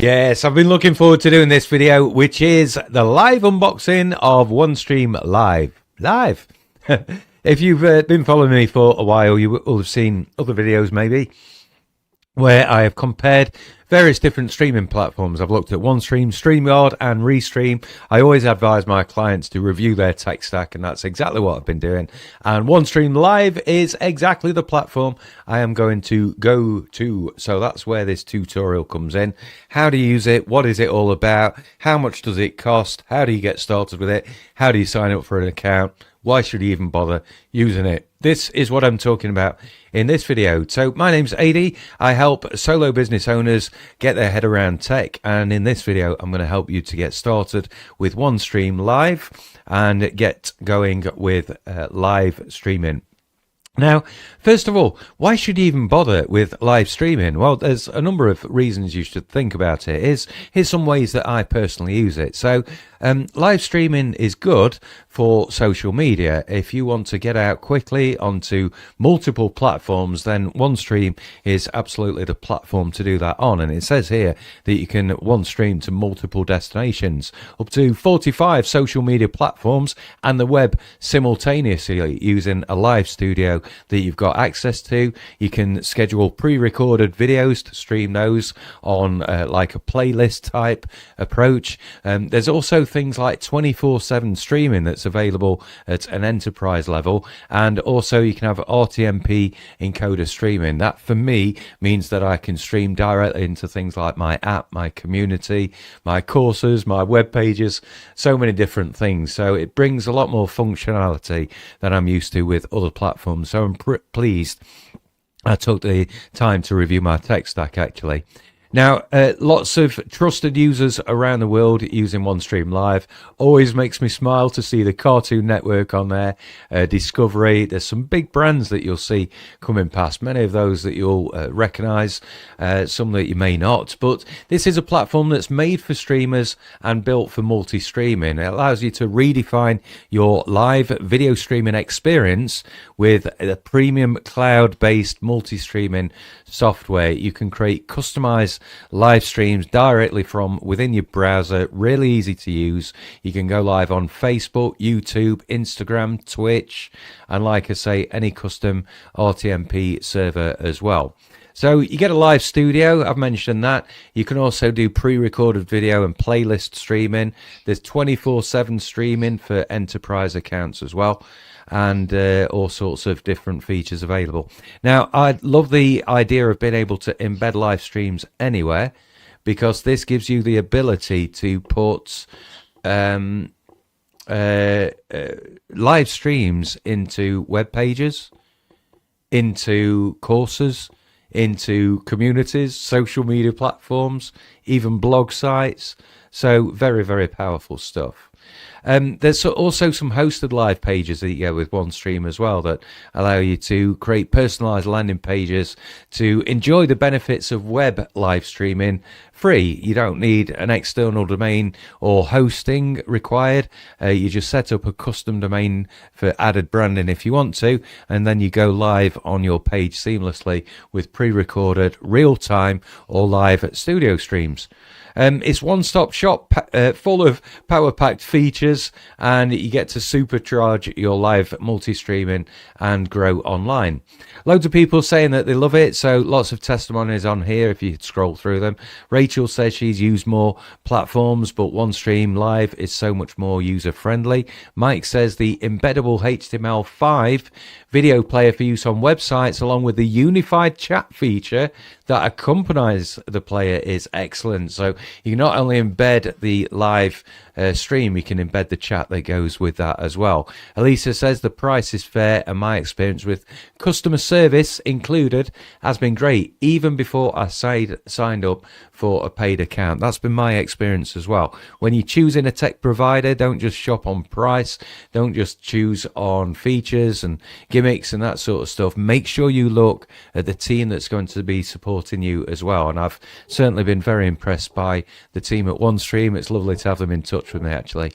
Yes, I've been looking forward to doing this video, which is the live unboxing of OneStream Live. If you've been following me for a while, you will have seen other videos maybe where I have compared various different streaming platforms. I've looked at OneStream, StreamYard and Restream. I always advise my clients to review their tech stack, and that's exactly what I've been doing. And OneStream Live is exactly the platform I am going to go to. So that's where this tutorial comes in. How do you use it? What is it all about? How much does it cost? How do you get started with it? How do you sign up for an account? Why should you even bother using it? This is what I'm talking about in this video. So my name's AD. I help solo business owners get their head around tech. And in this video, I'm going to help you to get started with OneStream Live and get going with live streaming. Now, first of all, why should you even bother with live streaming? Well, there's a number of reasons you should think about it. Here's some ways that I personally use it. So live streaming is good for social media. If you want to get out quickly onto multiple platforms, then OneStream is absolutely the platform to do that on. And it says here that you can OneStream to multiple destinations, up to 45 social media platforms and the web simultaneously using a live studio that you've got access to. You can schedule pre-recorded videos to stream those on like a playlist type approach. There's also things like 24/7 streaming that's available at an enterprise level, and also you can have RTMP encoder streaming. That for me means that I can stream directly into things like my app, my community, my courses, my web pages, so many different things. So it brings a lot more functionality than I'm used to with other platforms. So I'm pleased I took the time to review my tech stack actually. Now, lots of trusted users around the world using OneStream Live. Always makes me smile to see the Cartoon Network on there, Discovery. There's some big brands that you'll see coming past, many of those that you'll recognize, some that you may not. But this is a platform that's made for streamers and built for multi-streaming. It allows you to redefine your live video streaming experience with a premium cloud-based multi-streaming software. You can create customized live streams directly from within your browser, really easy to use. You can go live on Facebook, YouTube, Instagram, Twitch, and like I say, any custom RTMP server as well. So you get a live studio, I've mentioned that. You can also do pre-recorded video and playlist streaming. There's 24/7 streaming for enterprise accounts as well, and all sorts of different features available. Now, I love the idea of being able to embed live streams anywhere, because this gives you the ability to put live streams into web pages, into courses, into communities, social media platforms, even blog sites. So very, very powerful stuff. There's also some hosted live pages that you get with OneStream as well that allow you to create personalized landing pages to enjoy the benefits of web live streaming free. You don't need an external domain or hosting required. You just set up a custom domain for added branding if you want to, and then you go live on your page seamlessly with pre-recorded real-time or live studio streams. It's one-stop shop full of power-packed features, and you get to supercharge your live multi-streaming and grow online. Loads of people saying that they love it, so lots of testimonies on here if you scroll through them. Rachel says she's used more platforms, but OneStream Live is so much more user-friendly. Mike says the embeddable HTML5 video player for use on websites, along with the unified chat feature that accompanies the player, is excellent. So you can not only embed the live stream, you can embed the chat that goes with that as well. Elisa says the price is fair, and my experience with customer service included has been great, even before I signed up for a paid account. That's been my experience as well. When you're choosing a tech provider, don't just shop on price, don't just choose on features and gimmicks and that sort of stuff. Make sure you look at the team that's going to be supporting you as well. And I've certainly been very impressed by the team at OneStream. It's lovely to have them in touch with me actually.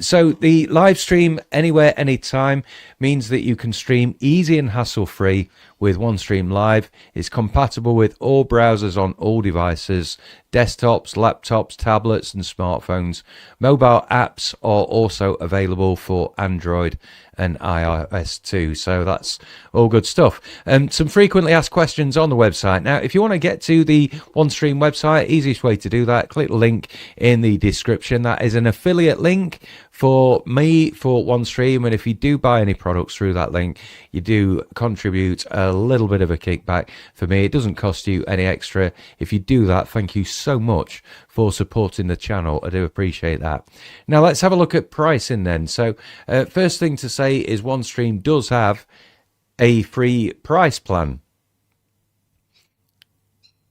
So the live stream anywhere, anytime means that you can stream easy and hassle-free with OneStream Live. It's compatible with all browsers on all devices, desktops, laptops, tablets and smartphones. Mobile apps are also available for Android and iOS too, so that's all good stuff. Some frequently asked questions on the website. Now, if you want to get to the OneStream website, easiest way to do that, click the link in the description. That is an affiliate link for me for OneStream, and if you do buy any products through that link, you do contribute a little bit of a kickback for me. It doesn't cost you any extra. If you do that, thank you so much for supporting the channel. I do appreciate that. Now let's have a look at pricing then. So first thing to say is OneStream does have a free price plan,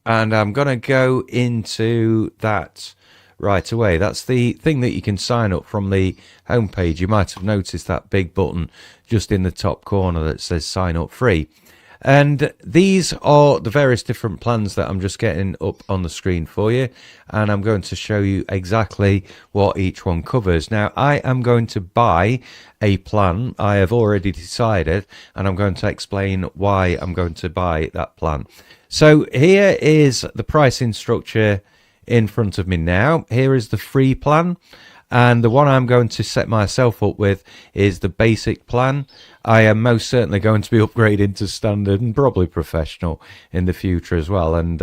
and I'm going to go into that right away. That's the thing that you can sign up from the homepage. You might have noticed that big button just in the top corner that says sign up free. And these are the various different plans that I'm just getting up on the screen for you, and I'm going to show you exactly what each one covers. Now, I am going to buy a plan. I have already decided, and I'm going to explain why I'm going to buy that plan. So here is the pricing structure in front of me now. Here is the free plan, and the one I'm going to set myself up with is the basic plan. I am most certainly going to be upgrading to standard and probably professional in the future as well, and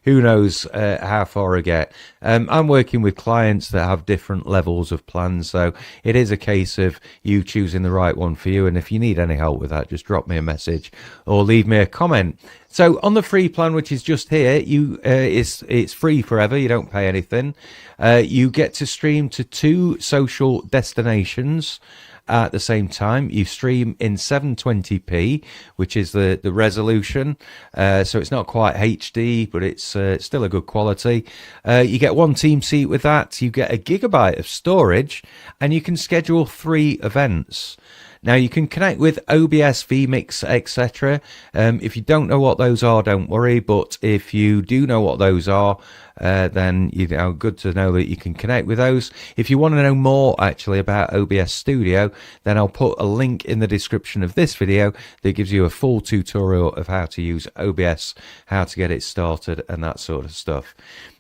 who knows how far I get. I'm working with clients that have different levels of plans, so it is a case of you choosing the right one for you, and if you need any help with that, just drop me a message or leave me a comment. So on the free plan, which is just here, it's free forever. You don't pay anything. You get to stream to 2 social destinations at the same time. You stream in 720p, which is the resolution, so it's not quite HD, but it's still a good quality. You get 1 team seat with that. You get 1 gigabyte of storage, and you can schedule 3 events. Now, you can connect with OBS, vMix, etc. If you don't know what those are, don't worry. But if you do know what those are, then good to know that you can connect with those. If you want to know more actually about OBS Studio, then I'll put a link in the description of this video that gives you a full tutorial of how to use OBS, how to get it started, and that sort of stuff.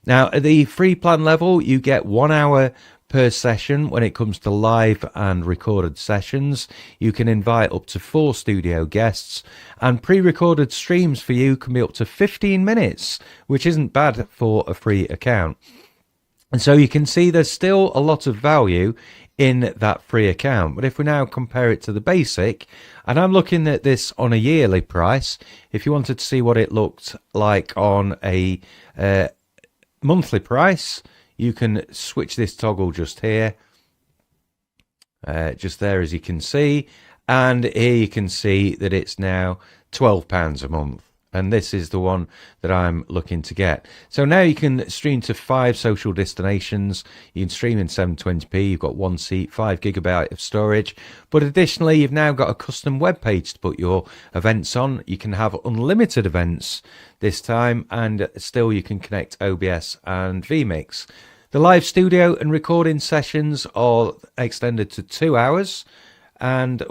Now, at the free plan level, you get 1 hour per session when it comes to live and recorded sessions. You can invite up to 4 studio guests, and pre-recorded streams for you can be up to 15 minutes, which isn't bad for a free account. And so you can see there's still a lot of value in that free account. But if we now compare it to the basic, and I'm looking at this on a yearly price, if you wanted to see what it looked like on a monthly price, you can switch this toggle just here, just there, as you can see, and here you can see that it's now £12 a month, and this is the one that I'm looking to get. So now you can stream to 5 social destinations. You can stream in 720p. You've got 1 seat, 5 gigabyte of storage, but additionally you've now got a custom web page to put your events on. You can have unlimited events this time, and still you can connect OBS and vMix. The live studio and recording sessions are extended to 2 hours. And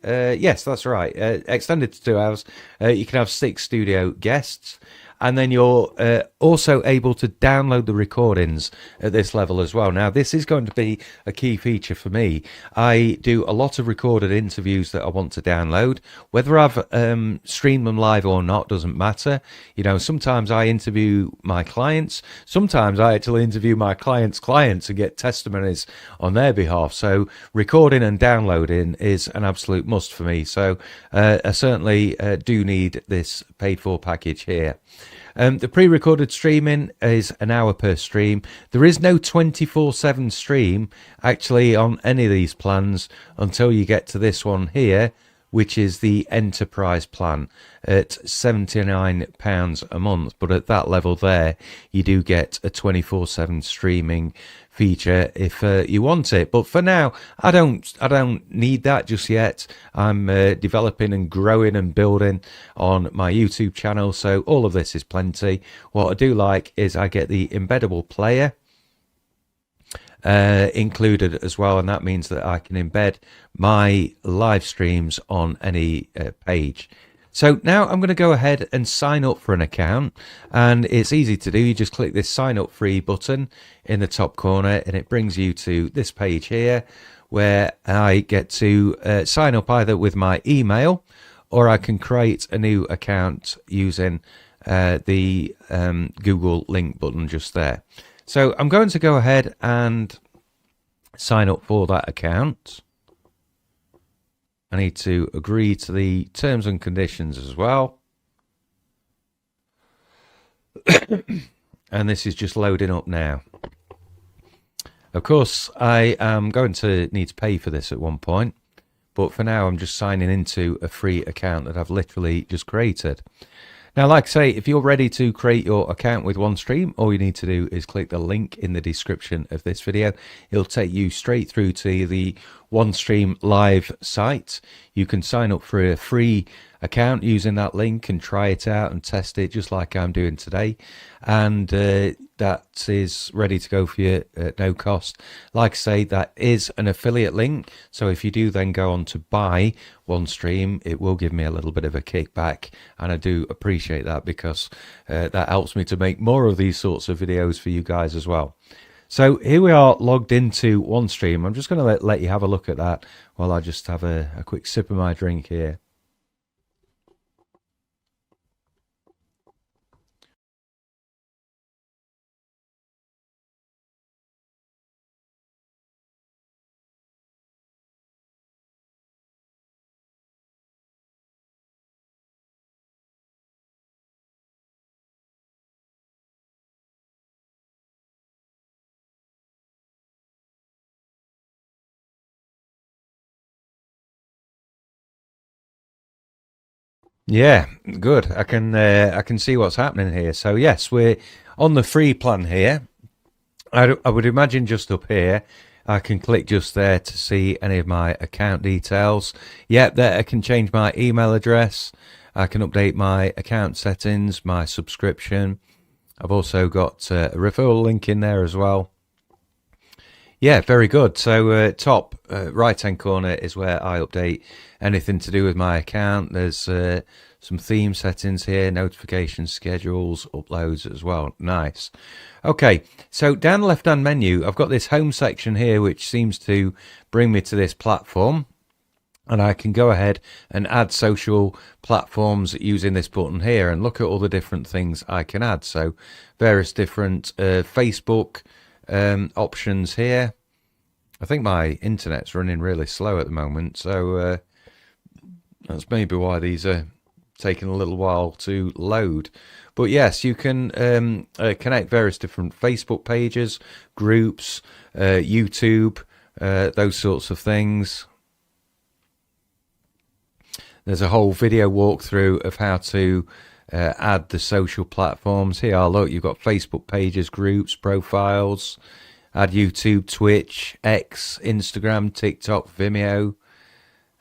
yes, that's right, extended to 2 hours. You can have 6 studio guests, and then you're also able to download the recordings at this level as well. Now, this is going to be a key feature for me. I do a lot of recorded interviews that I want to download. Whether I've streamed them live or not doesn't matter. Sometimes I interview my clients. Sometimes I actually interview my clients' clients and get testimonies on their behalf. So recording and downloading is an absolute must for me. So I certainly do need this paid for package here. The pre-recorded streaming is an hour per stream. There is no 24/7 stream actually on any of these plans until you get to this one here, which is the enterprise plan at £79 a month. But at that level there, you do get a 24/7 streaming feature if you want it. But for now, I don't need that just yet. I'm developing and growing and building on my YouTube channel, so all of this is plenty. What I do like is I get the embeddable player included as well, and that means that I can embed my live streams on any page. So now I'm going to go ahead and sign up for an account, and it's easy to do. You just click this sign up free button in the top corner and it brings you to this page here where I get to sign up either with my email, or I can create a new account using the Google link button just there. So I'm going to go ahead and sign up for that account. I need to agree to the terms and conditions as well. And this is just loading up now. Of course, I am going to need to pay for this at one point, but for now I'm just signing into a free account that I've literally just created. Now, like I say, if you're ready to create your account with OneStream, all you need to do is click the link in the description of this video. It'll take you straight through to the OneStream Live site. You can sign up for a free account using that link and try it out and test it just like I'm doing today. And that is ready to go for you at no cost. Like I say, that is an affiliate link. So if you do then go on to buy OneStream, it will give me a little bit of a kickback. And I do appreciate that because that helps me to make more of these sorts of videos for you guys as well. So here we are logged into OneStream. I'm just going to let you have a look at that while I just have a quick sip of my drink here. Yeah, good. I can see what's happening here. So yes, we're on the free plan here. I would imagine just up here, I can click just there to see any of my account details. Yep, there I can change my email address. I can update my account settings, my subscription. I've also got a referral link in there as well. Yeah, very good. So top right hand corner is where I update anything to do with my account. There's some theme settings here, notification schedules, uploads as well. Nice. Okay, so down the left hand menu, I've got this home section here which seems to bring me to this platform. And I can go ahead and add social platforms using this button here and look at all the different things I can add. So various different Facebook options here. I think my internet's running really slow at the moment, so that's maybe why these are taking a little while to load. But yes, you can connect various different Facebook pages, groups, YouTube, those sorts of things. There's a whole video walkthrough of how to add the social platforms. Here, look, you've got Facebook pages, groups, profiles, add YouTube, Twitch, X, Instagram, TikTok, Vimeo,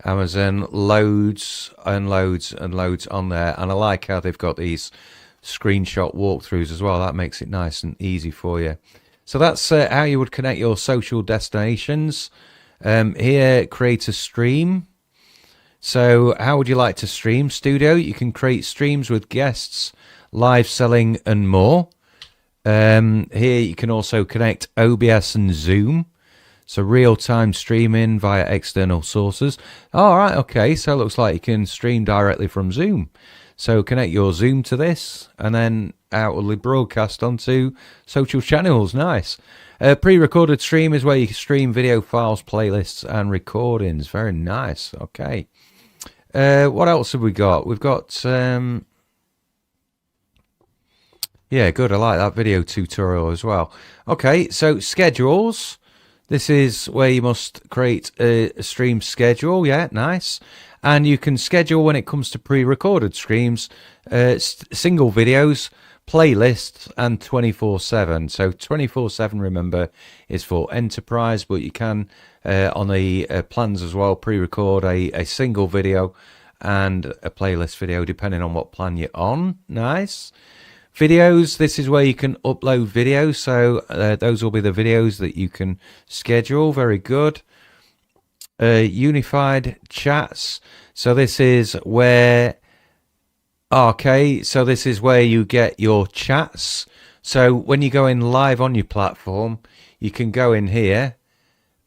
Amazon, loads and loads and loads on there. And I like how they've got these screenshot walkthroughs as well. That makes it nice and easy for you. So that's how you would connect your social destinations. Here, create a stream. So how would you like to stream? Studio, you can create streams with guests, live selling and more. Here you can also connect OBS and Zoom. So real-time streaming via external sources. All right, okay, so it looks like you can stream directly from Zoom. So connect your Zoom to this and then outwardly broadcast onto social channels. Nice. Pre-recorded stream is where you can stream video files, playlists and recordings. Very nice. Okay. What else have we got? We've got, yeah, good. I like that video tutorial as well. Okay, so schedules. This is where you must create a stream schedule. Yeah, nice. And you can schedule when it comes to pre-recorded streams, single videos, playlists, and 24/7. So 24/7, remember, is for enterprise, but you can, on the plans as well, pre-record a single video and a playlist video, depending on what plan you're on. Nice. Videos, this is where you can upload videos. So those will be the videos that you can schedule. Very good. Unified chats. So this is where Okay, so this is where you get your chats. So when you go in live on your platform, you can go in here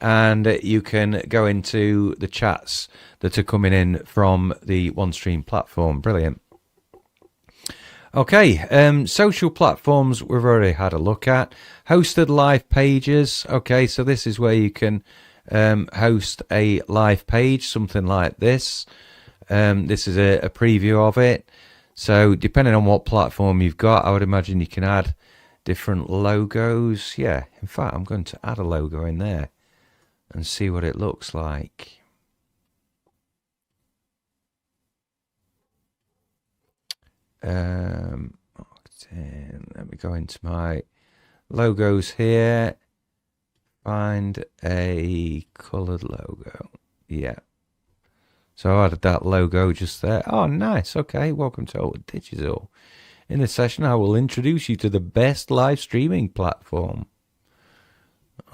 and you can go into the chats that are coming in from the OneStream platform. Brilliant. Okay, social platforms we've already had a look at. Hosted live pages. Okay, so this is where you can host a live page, something like this. This is a preview of it. So depending on what platform you've got, I would imagine you can add different logos. Yeah, in fact, I'm going to add a logo in there and see what it looks like. Let me go into my logos here. Find a colored logo. Yeah. So I added that logo just there. Oh, nice. Okay, welcome to Old Digital. In this session, I will introduce you to the best live streaming platform.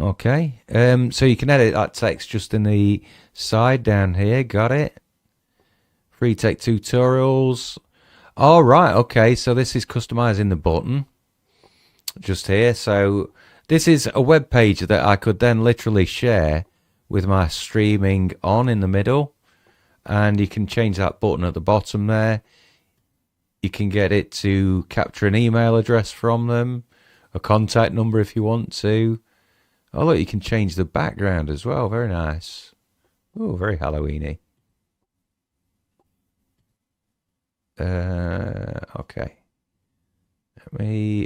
Okay, so you can edit that text just in the side down here. Got it. Free tech tutorials. All right. Okay, so this is customizing the button just here. So this is a web page that I could then literally share with my streaming on in the middle. And you can change that button at the bottom there. You can get it to capture an email address from them, a contact number if you want to. Oh, look, you can change the background as well. Very nice. Oh, very Halloween-y. Okay.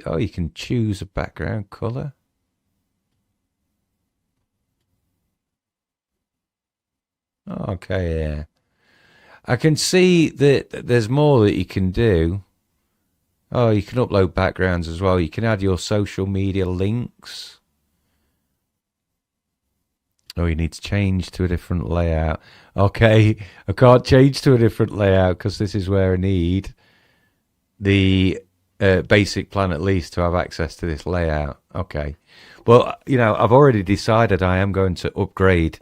Oh, you can choose a background color. Okay, yeah. I can see that there's more that you can do. Oh, you can upload backgrounds as well. You can add your social media links. Oh, you need to change to a different layout. Okay, I can't change to a different layout because this is where I need the basic plan at least to have access to this layout. Okay, well, you know, I've already decided I am going to upgrade.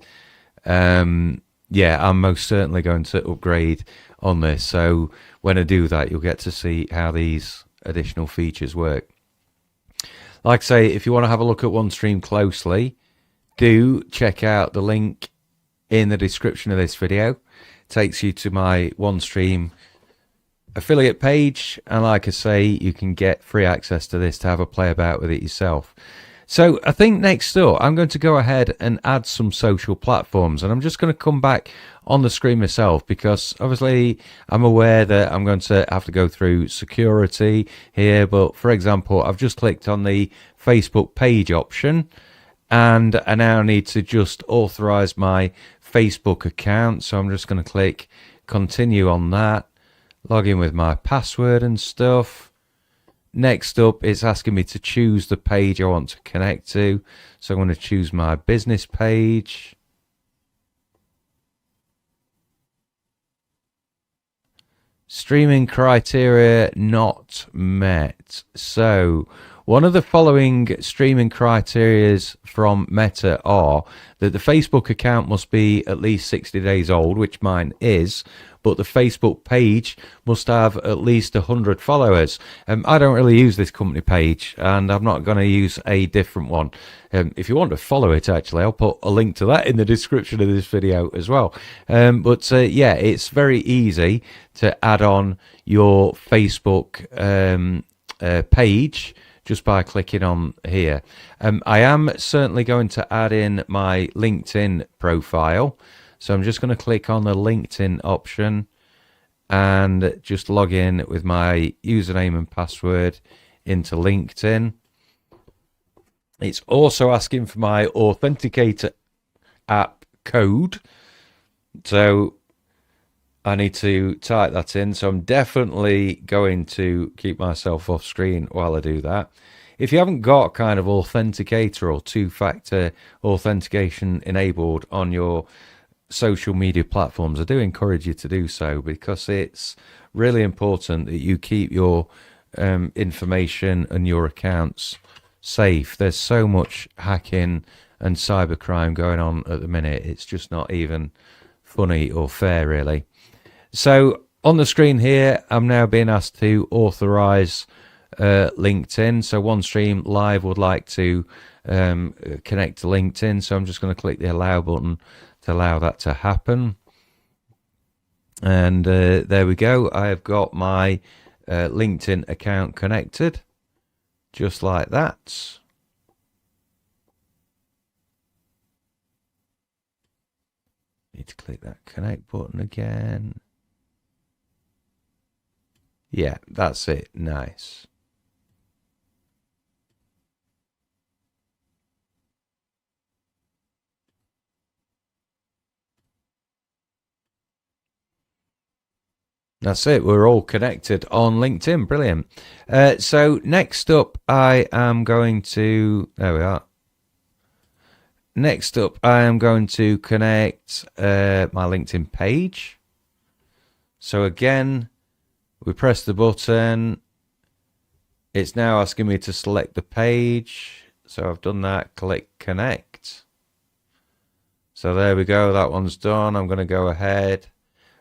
Yeah, I'm most certainly going to upgrade on this. So when I do that, you'll get to see how these additional features work. Like I say, if you want to have a look at OneStream closely, do check out the link in the description of this video. It takes you to my OneStream affiliate page. And like I say, you can get free access to this to have a play about with it yourself. So I think next up, I'm going to go ahead and add some social platforms, and I'm just going to come back on the screen myself because obviously I'm aware that I'm going to have to go through security here. But for example, I've just clicked on the Facebook page option and I now need to just authorize my Facebook account. So I'm just going to click continue on that, log in with my password and stuff. Next up, it's asking me to choose the page I want to connect to. So I'm going to choose my business page. Streaming criteria not met. So one of the following streaming criteria from Meta are that the Facebook account must be at least 60 days old, which mine is, but the Facebook page must have at least 100 followers. I don't really use this company page, and I'm not going to use a different one. If you want to follow it, actually, I'll put a link to that in the description of this video as well. Yeah, it's very easy to add on your Facebook page just by clicking on here. I am certainly going to add in my LinkedIn profile. So I'm just going to click on the LinkedIn option and just log in with my username and password into LinkedIn. It's also asking for my Authenticator app code. So I need to type that in. So I'm definitely going to keep myself off screen while I do that. If you haven't got kind of Authenticator or two-factor authentication enabled on your social media platforms, I do encourage you to do so because it's really important that you keep your information and your accounts safe. There's so much hacking and cybercrime going on at the minute. It's just not even funny or fair, really. So on the screen here, I'm now being asked to authorize LinkedIn. So OneStream Live would like to connect to LinkedIn. So I'm just going to click the allow button to allow that to happen. And there we go. I have got my LinkedIn account connected, just like that. Need to click that connect button again. Yeah, that's it. Nice. That's it. We're all connected on LinkedIn. Brilliant. So next up, I am going to... There we are. Next up, I am going to connect my LinkedIn page. So again, we press the button. It's now asking me to select the page. So I've done that. Click connect. So there we go. That one's done. I'm going to go ahead.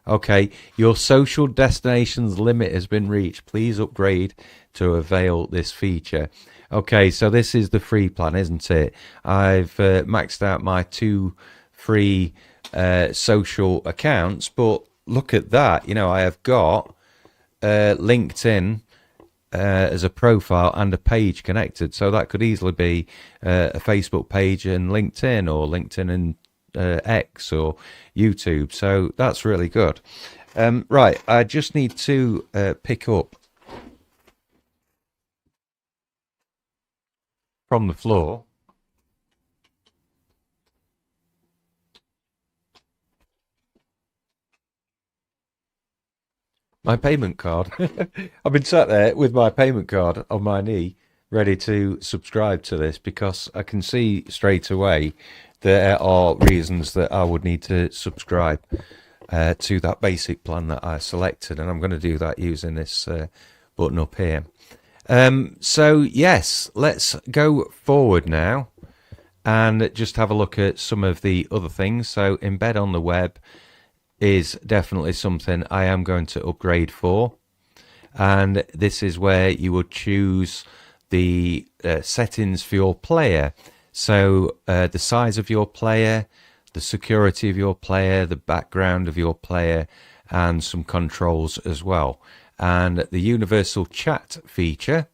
Okay, your social destinations limit has been reached. Please upgrade to avail this feature. Okay, so this is the free plan, isn't it? I've maxed out my 2 free social accounts, but look at that. You know, I have got LinkedIn as a profile and a page connected. So that could easily be a Facebook page and LinkedIn, or LinkedIn and X or YouTube. So that's really good. Right, I just need to pick up from the floor my payment card. I've been sat there with my payment card on my knee, ready to subscribe to this, because I can see straight away there are reasons that I would need to subscribe to that basic plan that I selected, and I'm going to do that using this button up here. So yes, let's go forward now and just have a look at some of the other things. So embed on the web is definitely something I am going to upgrade for, and this is where you would choose the settings for your player. So the size of your player, the security of your player, the background of your player, and some controls as well. And the universal chat feature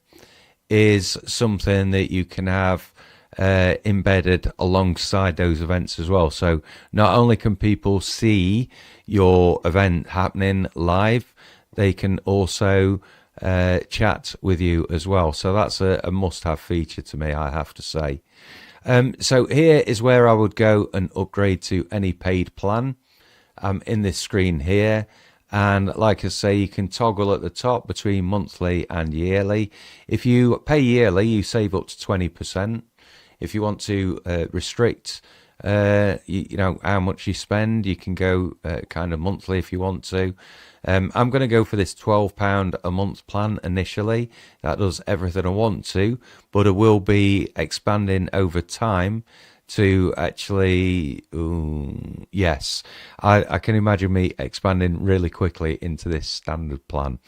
is something that you can have embedded alongside those events as well. So not only can people see your event happening live, they can also chat with you as well. So that's a must-have feature to me, I have to say. So here is where I would go and upgrade to any paid plan. In this screen here, and like I say, you can toggle at the top between monthly and yearly. If you pay yearly, you save up to 20%. If you want to restrict you know how much you spend, you can go kind of monthly if you want to. I'm going to go for this £12 a month plan initially. That does everything I want to, but I will be expanding over time to actually, yes, I can imagine me expanding really quickly into this standard plan,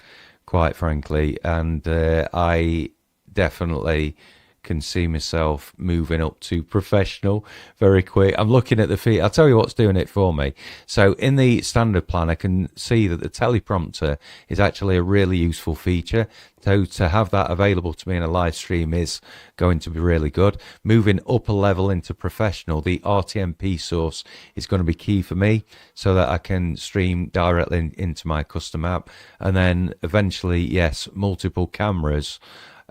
quite frankly, and I definitely can see myself moving up to professional very quick. I'm looking at the feed. I'll tell you what's doing it for me. So in the standard plan, I can see that the teleprompter is actually a really useful feature. So to have that available to me in a live stream is going to be really good. Moving up a level into professional, the RTMP source is going to be key for me, so that I can stream directly into my custom app. And then eventually, yes, multiple cameras,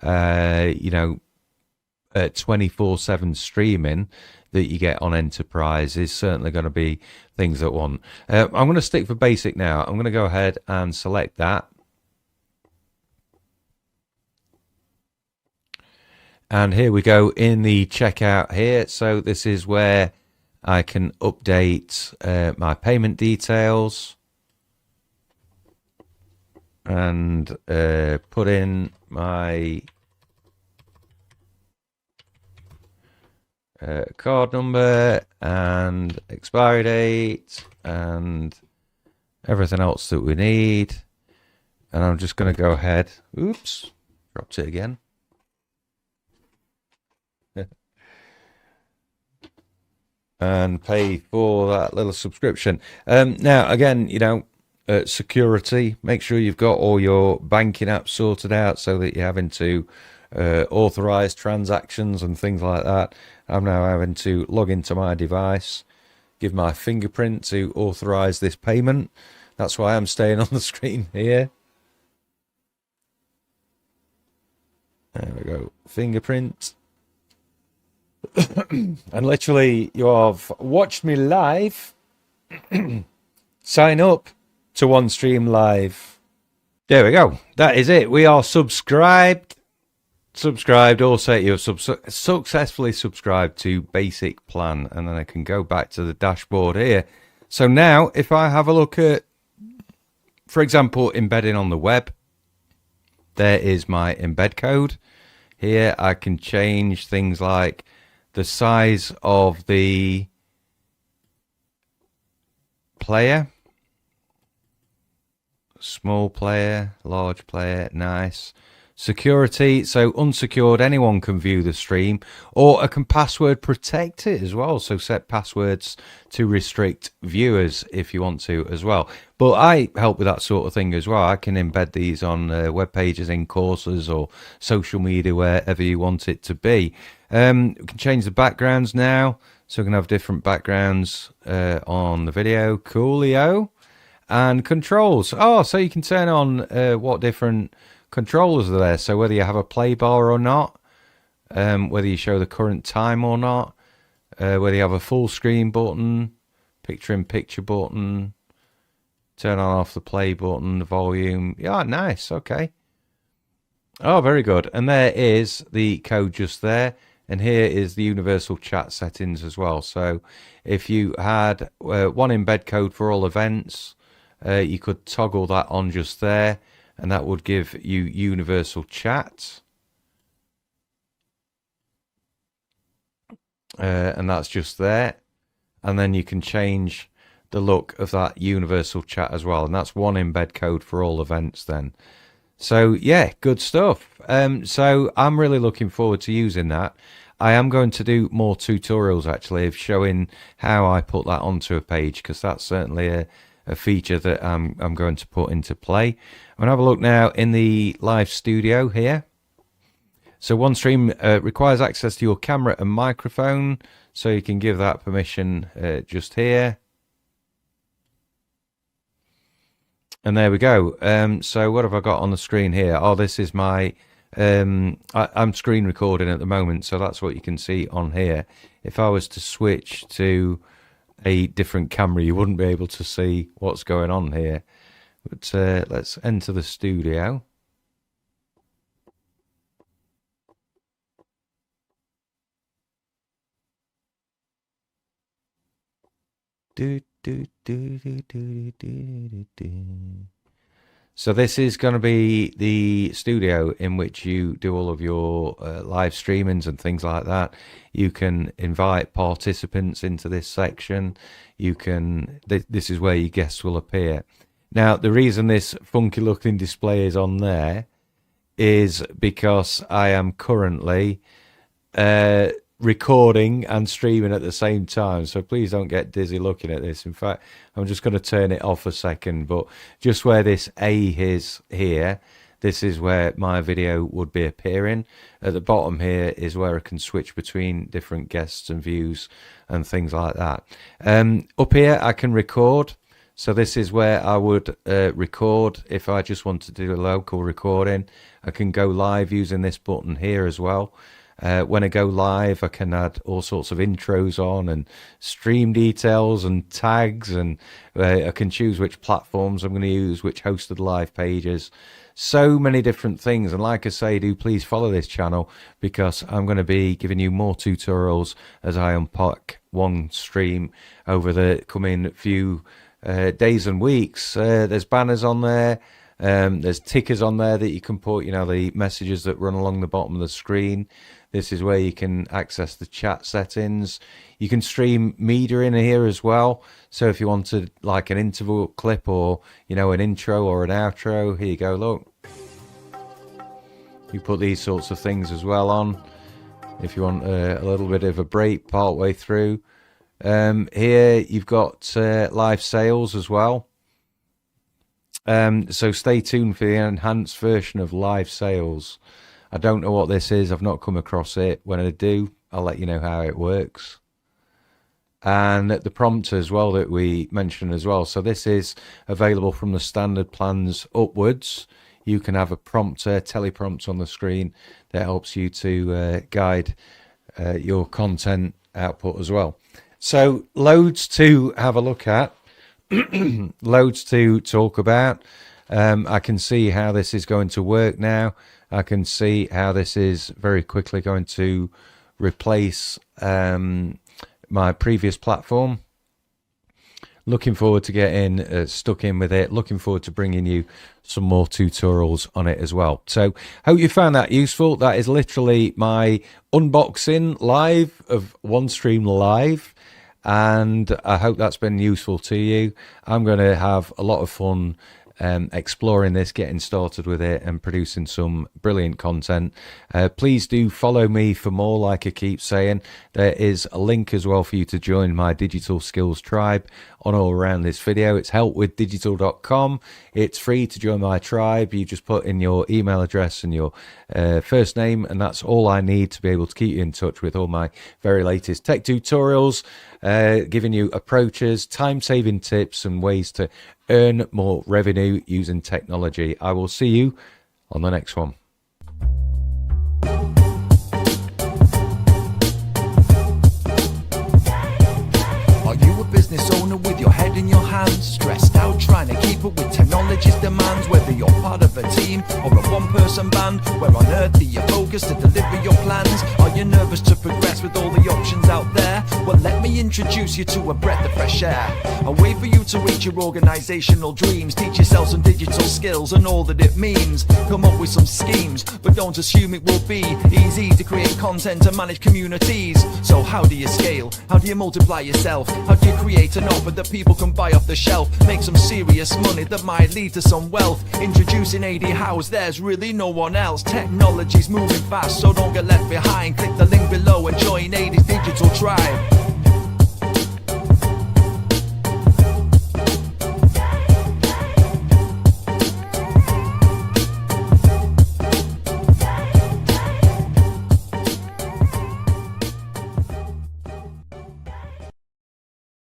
you know, 24/7 streaming that you get on enterprise is certainly going to be things that want. I'm going to stick for basic now. I'm going to go ahead and select that, and here we go in the checkout here. So this is where I can update my payment details and put in my card number and expiry date and everything else that we need. And I'm just going to go ahead. Oops, dropped it again. And pay for that little subscription. Now, again, you know, security, make sure you've got all your banking apps sorted out so that you're having to authorize transactions and things like that. I'm now having to log into my device, give my fingerprint to authorize this payment. That's why I'm staying on the screen here. There we go, fingerprint. And literally, you have watched me live. Sign up to OneStream Live. There we go. That is it. We are subscribed. Also, you've successfully subscribed to basic plan, and then I can go back to the dashboard here. So now, if I have a look at, for example, embedding on the web, there is my embed code. Here I can change things like the size of the player, small player, large player, nice. Security, so unsecured, anyone can view the stream, or I can password protect it as well, so set passwords to restrict viewers if you want to as well. But I help with that sort of thing as well. I can embed these on web pages, in courses or social media, wherever you want it to be. We can change the backgrounds now, so we can have different backgrounds on the video. Coolio. And controls. Oh, so you can turn on what different controllers are there, so whether you have a play bar or not, whether you show the current time or not, whether you have a full screen button, picture in picture button, turn on off the play button, the volume. Yeah, nice. Okay. Oh, very good. And there is the code just there, and here is the universal chat settings as well. So if you had one embed code for all events, you could toggle that on just there, and that would give you universal chat. And that's just there. And then you can change the look of that universal chat as well. And that's one embed code for all events then. So yeah, good stuff. So I'm really looking forward to using that. I am going to do more tutorials actually of showing how I put that onto a page, because that's certainly a feature that I'm going to put into play. I'm going to have a look now in the live studio here. So OneStream requires access to your camera and microphone, so you can give that permission just here. And there we go. So what have I got on the screen here? Oh, this is my I'm screen recording at the moment, so that's what you can see on here. If I was to switch to a different camera, you wouldn't be able to see what's going on here. But let's enter the studio. So this is going to be the studio in which you do all of your live streamings and things like that. You can invite participants into this section. You can, this is where your guests will appear. Now, the reason this funky looking display is on there is because I am currently recording and streaming at the same time, so please don't get dizzy looking at this. In fact, I'm just going to turn it off a second, but just where this A is here, this is where my video would be appearing. At the bottom here is where I can switch between different guests and views and things like that. Up here I can record, so this is where I would record if I just want to do a local recording. I can go live using this button here as well. When I go live, I can add all sorts of intros on and stream details and tags, and I can choose which platforms I'm going to use, which hosted live pages. So many different things. And like I say, do please follow this channel, because I'm going to be giving you more tutorials as I unpack OneStream over the coming few days and weeks. There's banners on there. There's tickers on there that you can put, you know, the messages that run along the bottom of the screen. This is where you can access the chat settings. You can stream media in here as well. So if you wanted like an interval clip or, you know, an intro or an outro, here you go, look. You put these sorts of things as well on. If you want a little bit of a break part way through. Here you've got live sales as well. So stay tuned for the enhanced version of live sales. I don't know what this is. I've not come across it. When I do, I'll let you know how it works. And the prompter as well that we mentioned as well. So this is available from the standard plans upwards. You can have a prompter, teleprompter on the screen that helps you to guide your content output as well. So loads to have a look at, loads to talk about. I can see how this is going to work now. I can see how this is very quickly going to replace my previous platform. Looking forward to getting stuck in with it. Looking forward to bringing you some more tutorials on it as well. So hope you found that useful. That is literally my unboxing live of OneStream Live. And I hope that's been useful to you. I'm going to have a lot of fun exploring this, getting started with it and producing some brilliant content. Please do follow me for more, like I keep saying. There is a link as well for you to join my digital skills tribe on all around this video. It's helpwithdigital.com. It's free to join my tribe. You just put in your email address and your first name, and that's all I need to be able to keep you in touch with all my very latest tech tutorials, giving you approaches, time-saving tips and ways to earn more revenue using technology. I will see you on the next one. Are you a business owner with your head in your hands, stressed out trying to keep up with technology's demands? Whether you're part of a team or a one-person band, where on earth do you focus to deliver your plans? Are you nervous to progress with all the options out there? Well, let me introduce you to a breath of fresh air, a way for you to reach your organizational dreams. Teach yourself some digital skills and all that it means. Come up with some schemes, but don't assume it will be easy to create content and manage communities. So how do you scale? How do you multiply yourself? How do you create an offer that people can buy off the shelf? Make some serious money that might lead to some wealth. Introducing AD House, there's really no one else. Technology's moving fast, so don't get left behind. Click the link below and join AD's digital tribe.